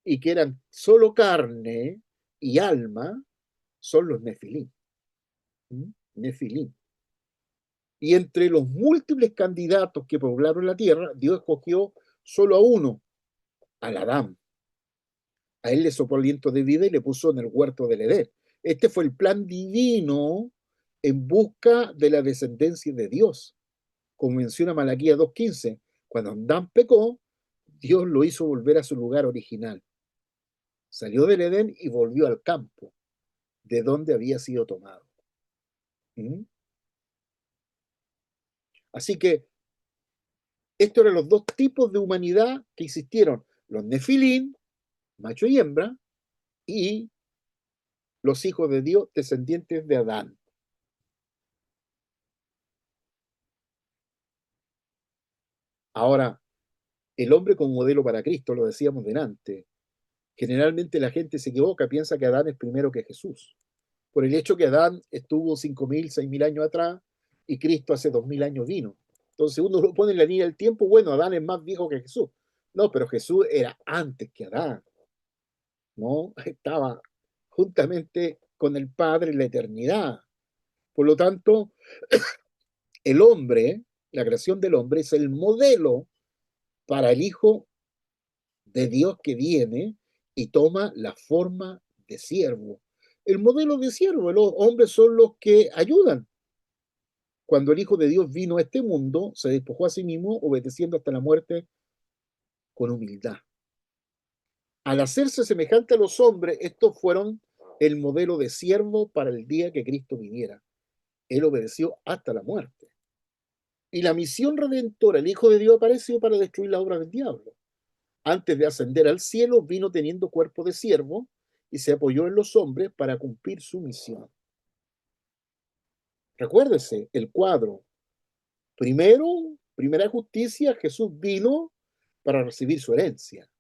B: y que eran solo carne y alma, son los Nefilim. Nefilim. Y entre los múltiples candidatos que poblaron la tierra, Dios escogió solo a uno, al Adán. A él le sopló aliento de vida y le puso en el huerto del Edén. Este fue el plan divino en busca de la descendencia de Dios. Como menciona Malaquías 2:15, cuando Adán pecó, Dios lo hizo volver a su lugar original. Salió del Edén y volvió al campo, de donde había sido tomado. ¿Mm? Así que estos eran los dos tipos de humanidad que existieron: los Nefilín, macho y hembra, y los hijos de Dios, descendientes de Adán. Ahora, el hombre como modelo para Cristo, lo decíamos delante. Generalmente la gente se equivoca, piensa que Adán es primero que Jesús, por el hecho que Adán estuvo 5.000, 6.000 años atrás y Cristo hace 2.000 años vino. Entonces uno lo pone en la línea del tiempo, bueno, Adán es más viejo que Jesús. No, pero Jesús era antes que Adán, ¿no? Estaba juntamente con el Padre en la eternidad. Por lo tanto, el hombre, la creación del hombre, es el modelo para el Hijo de Dios que viene y toma la forma de siervo. El modelo de siervo, los hombres son los que ayudan. Cuando el Hijo de Dios vino a este mundo, se despojó a sí mismo, obedeciendo hasta la muerte con humildad. Al hacerse semejante a los hombres, estos fueron el modelo de siervo para el día que Cristo viniera. Él obedeció hasta la muerte. Y la misión redentora, el Hijo de Dios apareció para destruir la obra del diablo. Antes de ascender al cielo, vino teniendo cuerpo de siervo y se apoyó en los hombres para cumplir su misión. Recuérdese el cuadro. Primera justicia, Jesús vino para recibir su herencia.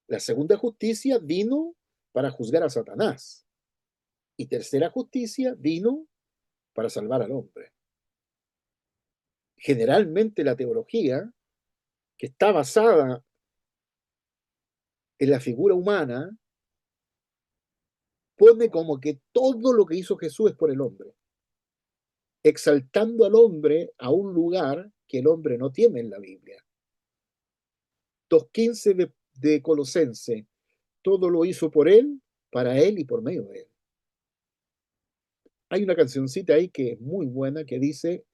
B: La segunda justicia vino para juzgar a Satanás. Y tercera justicia vino para salvar al hombre. Generalmente la teología, que está basada en la figura humana, pone como que todo lo que hizo Jesús es por el hombre, exaltando al hombre a un lugar que el hombre no tiene en la Biblia. 2:15 de Colosense. Todo lo hizo por Él, para Él y por medio de Él. Hay una cancioncita ahí que es muy buena que dice,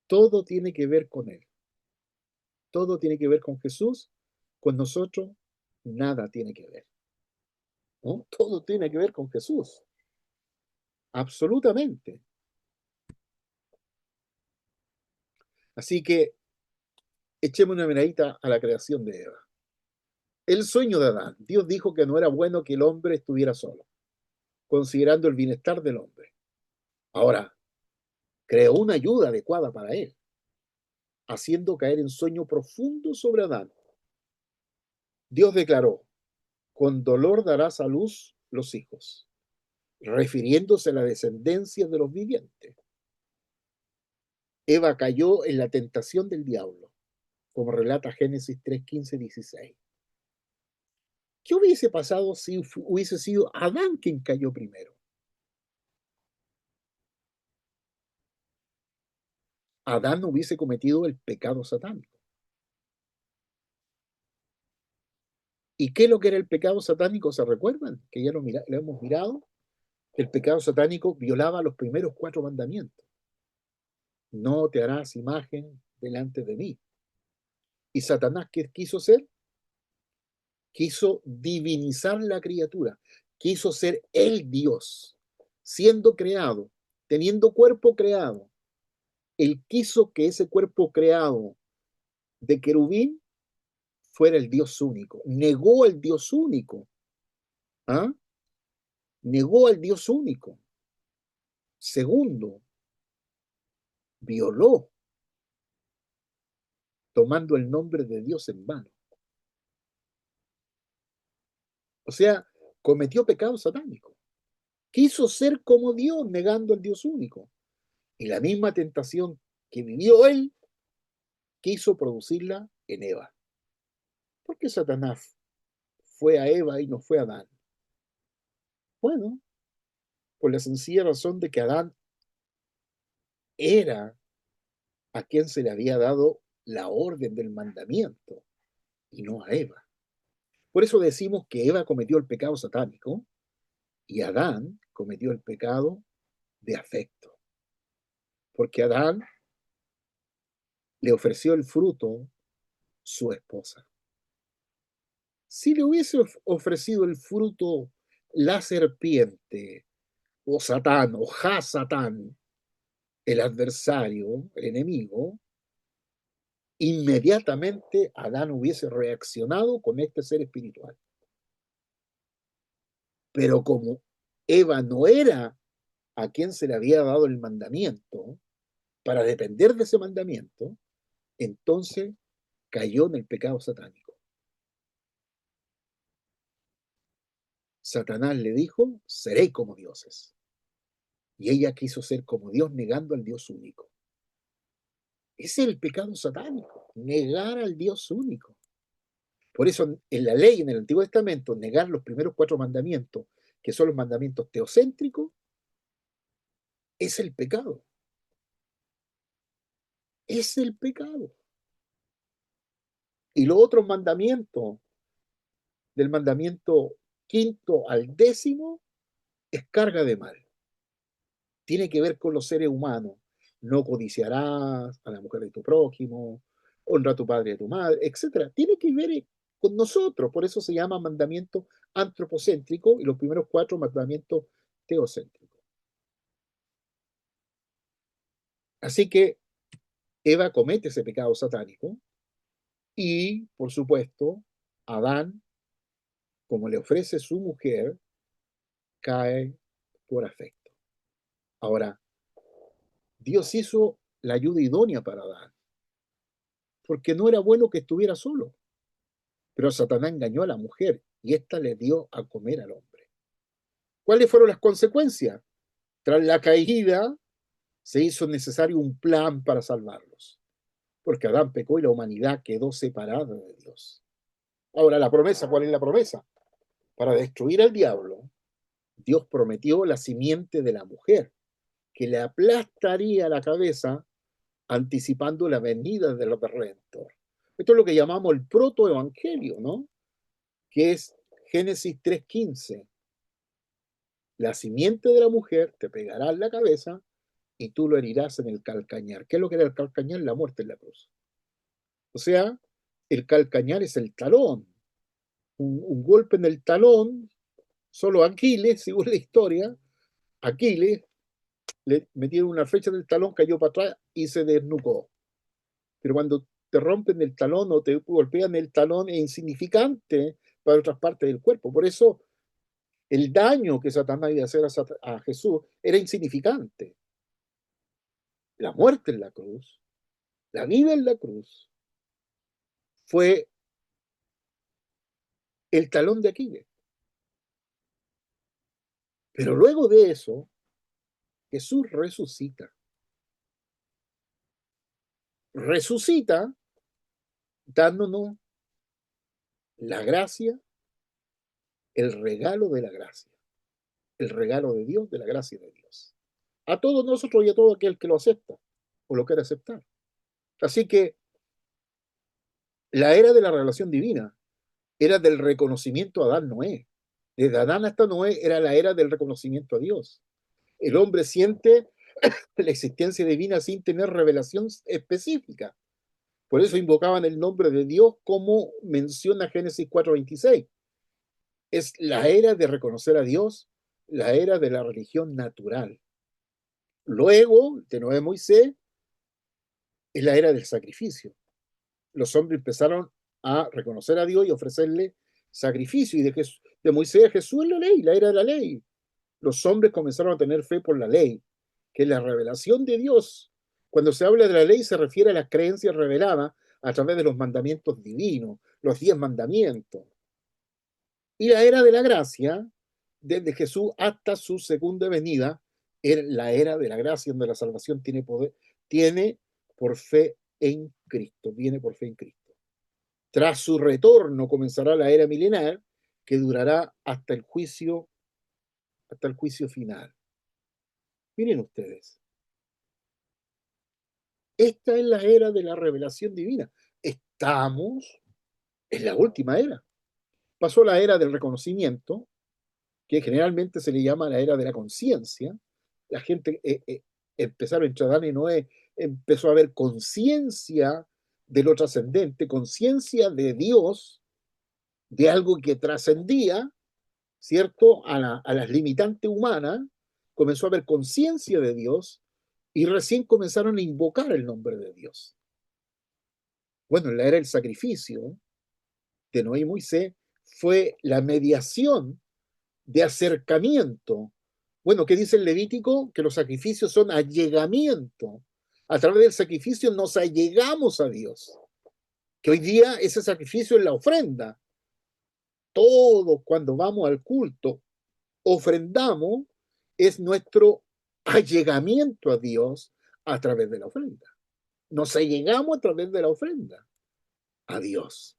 B: todo tiene que ver con Él. Todo tiene que ver con Jesús. Con nosotros, nada tiene que ver. ¿No? Todo tiene que ver con Jesús. Absolutamente. Así que echemos una miradita a la creación de Eva. El sueño de Adán. Dios dijo que no era bueno que el hombre estuviera solo, considerando el bienestar del hombre. Ahora, creó una ayuda adecuada para él, haciendo caer en sueño profundo sobre Adán. Dios declaró, con dolor darás a luz los hijos, refiriéndose a la descendencia de los vivientes. Eva cayó en la tentación del diablo, como relata Génesis 3:15-16. ¿Qué hubiese pasado si hubiese sido Adán quien cayó primero? Adán no hubiese cometido el pecado satánico. ¿Y qué es lo que era el pecado satánico? ¿Se recuerdan? Que ya lo hemos mirado. El pecado satánico violaba los primeros 4 mandamientos. No te harás imagen delante de mí. ¿Y Satanás qué quiso ser? Quiso divinizar la criatura. Quiso ser el Dios, siendo creado, teniendo cuerpo creado. Él quiso que ese cuerpo creado de querubín fuera el Dios único. Negó al Dios único. ¿Ah? Negó al Dios único. Segundo, violó, tomando el nombre de Dios en vano. O sea, cometió pecado satánico. Quiso ser como Dios, negando al Dios único. Y la misma tentación que vivió él, quiso producirla en Eva. ¿Por qué Satanás fue a Eva y no fue a Adán? Bueno, por la sencilla razón de que Adán era a quien se le había dado la orden del mandamiento y no a Eva. Por eso decimos que Eva cometió el pecado satánico y Adán cometió el pecado de afecto. Porque Adán le ofreció el fruto su esposa. Si le hubiese ofrecido el fruto la serpiente, o Satán, o Satán, el adversario, el enemigo, inmediatamente Adán hubiese reaccionado con este ser espiritual. Pero como Eva no era a quien se le había dado el mandamiento, para depender de ese mandamiento, entonces cayó en el pecado satánico. Satanás le dijo, seréis como dioses. Y ella quiso ser como Dios, negando al Dios único. Ese es el pecado satánico, negar al Dios único. Por eso en la ley, en el Antiguo Testamento, negar los primeros 4 mandamientos, que son los mandamientos teocéntricos, es el pecado. Es el pecado. Y los otros mandamientos, del mandamiento 5º al 10º, es carga de mal. Tiene que ver con los seres humanos. No codiciarás a la mujer de tu prójimo, honra a tu padre y a tu madre, etc. Tiene que ver con nosotros. Por eso se llama mandamiento antropocéntrico y los primeros 4 mandamientos teocéntricos. Así que Eva comete ese pecado satánico y, por supuesto, Adán, como le ofrece su mujer, cae por afecto. Ahora, Dios hizo la ayuda idónea para Adán, porque no era bueno que estuviera solo. Pero Satanás engañó a la mujer y ésta le dio a comer al hombre. ¿Cuáles fueron las consecuencias? Tras la caída, se hizo necesario un plan para salvarlos, porque Adán pecó y la humanidad quedó separada de Dios. Ahora, la promesa, ¿cuál es la promesa? Para destruir al diablo, Dios prometió la simiente de la mujer, que le aplastaría la cabeza, anticipando la venida del Redentor. Esto es lo que llamamos el protoevangelio, ¿no? Que es Génesis 3:15. La simiente de la mujer te pegará en la cabeza y tú lo herirás en el calcañar. ¿Qué es lo que era el calcañar? La muerte en la cruz. O sea, el calcañar es el talón. Un golpe en el talón, solo Aquiles, según la historia, Aquiles le metieron una flecha en el talón, cayó para atrás y se desnucó. Pero cuando te rompen el talón o te golpean el talón es insignificante para otras partes del cuerpo. Por eso el daño que Satanás iba a hacer a Jesús era insignificante. La muerte en la cruz, la vida en la cruz, fue el talón de Aquiles. Pero luego de eso, Jesús resucita. Resucita dándonos la gracia, el regalo de la gracia, el regalo de Dios, de la gracia de Dios. A todos nosotros y a todo aquel que lo acepta o lo quiere aceptar. Así que la era de la revelación divina era del reconocimiento a Adán-Noé. Desde Adán hasta Noé era la era del reconocimiento a Dios. El hombre siente la existencia divina sin tener revelación específica. Por eso invocaban el nombre de Dios, como menciona Génesis 4:26. Es la era de reconocer a Dios, la era de la religión natural. Luego, de Noé Moisés, es la era del sacrificio. Los hombres empezaron a reconocer a Dios y ofrecerle sacrificio. Y de Moisés a Jesús es la ley, la era de la ley. Los hombres comenzaron a tener fe por la ley, que es la revelación de Dios. Cuando se habla de la ley se refiere a las creencias reveladas a través de los mandamientos divinos, los 10 mandamientos. Y la era de la gracia, desde Jesús hasta su segunda venida, era la era de la gracia, donde la salvación tiene poder, tiene por fe en Cristo, viene por fe en Cristo. Tras su retorno comenzará la era milenar, que durará hasta el juicio final. Miren ustedes, esta es la era de la revelación divina. Estamos en la última era. Pasó la era del reconocimiento, que generalmente se le llama la era de la conciencia. La gente empezaron entre Adán y Noé, empezó a haber conciencia de lo trascendente, conciencia de Dios, de algo que trascendía, ¿cierto?, a las limitantes humanas, comenzó a haber conciencia de Dios y recién comenzaron a invocar el nombre de Dios. Bueno, en la era del sacrificio de Noé y Moisés fue la mediación de acercamiento. Bueno, ¿qué dice el Levítico? Que los sacrificios son allegamiento. A través del sacrificio nos allegamos a Dios. Que hoy día ese sacrificio es la ofrenda. Todos cuando vamos al culto, ofrendamos, es nuestro allegamiento a Dios a través de la ofrenda. Nos allegamos a través de la ofrenda a Dios.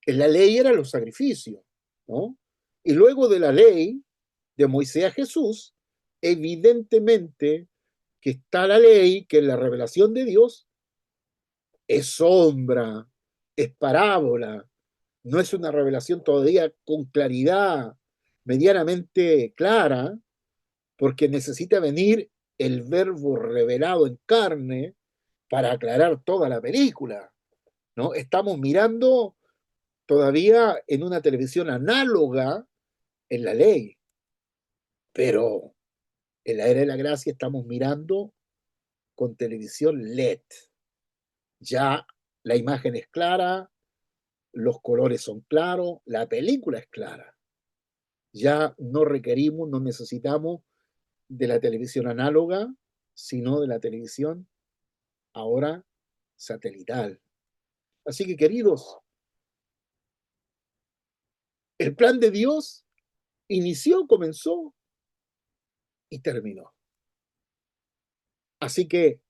B: En la ley eran los sacrificios, ¿no? Y luego de la ley, de Moisés a Jesús, evidentemente que está la ley, que es la revelación de Dios, es sombra, es parábola, no es una revelación todavía con claridad, medianamente clara, porque necesita venir el verbo revelado en carne para aclarar toda la película, ¿no? Estamos mirando todavía en una televisión análoga en la ley, pero en la era de la gracia estamos mirando con televisión LED. Ya la imagen es clara, los colores son claros, la película es clara. Ya no requerimos, no necesitamos de la televisión análoga, sino de la televisión ahora satelital. Así que, queridos, el plan de Dios inició, comenzó y terminó. Así que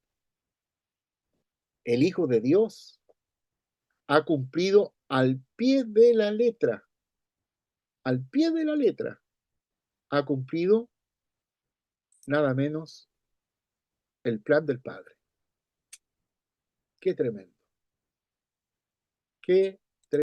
B: el Hijo de Dios ha cumplido al pie de la letra, ha cumplido nada menos el plan del Padre. Qué tremendo. que